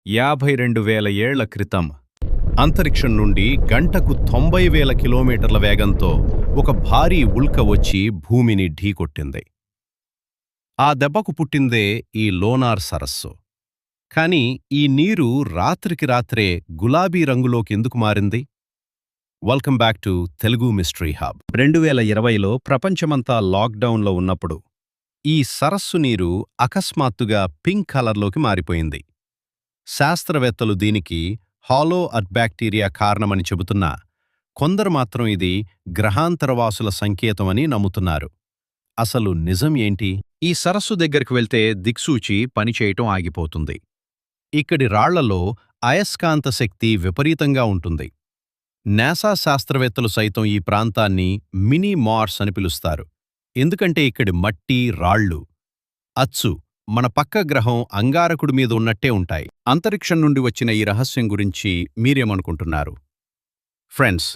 52,000 ఏళ్ల క్రితం అంతరిక్షం నుండి గంటకు 90,000 కిలోమీటర్ల వేగంతో ఒక భారీ ఉల్క వచ్చి భూమిని ఢీకొట్టింది. ఆ దెబ్బకు పుట్టిందే ఈ లోనార్ సరస్సు. కాని ఈ నీరు రాత్రికి రాత్రే గులాబీ రంగులోకెందుకు మారింది? Welcome back to Telugu mystery hub. 2020లో ప్రపంచమంతా లాక్డౌన్లో ఉన్నప్పుడు ఈ సరస్సు నీరు అకస్మాత్తుగా పింక్ కలర్లోకి మారిపోయింది. శాస్త్రవేత్తలు దీనికి హాలో అర్త్ బ్యాక్టీరియా కారణమని చెబుతున్నా, కొందరు మాత్రం ఇది గ్రహాంతరవాసుల సంకేతమని నమ్ముతున్నారు. అసలు నిజం ఏంటి? ఈ సరస్సు దగ్గరికి వెళ్తే దిక్సూచి పనిచేయటం ఆగిపోతుంది. ఇక్కడి రాళ్లలో అయస్కాంత శక్తి విపరీతంగా ఉంటుంది. నాసా శాస్త్రవేత్తలు సైతం ఈ ప్రాంతాన్ని మినీ మార్స్ అని పిలుస్తారు. ఎందుకంటే ఇక్కడి మట్టి, రాళ్ళు అచ్చు మన పక్క గ్రహం అంగారకుడి మీద ఉన్నట్టే ఉంటాయి. అంతరిక్షం నుండి వచ్చిన ఈ రహస్యం గురించి మీరేమనుకుంటున్నారు? ఫ్రెండ్స్,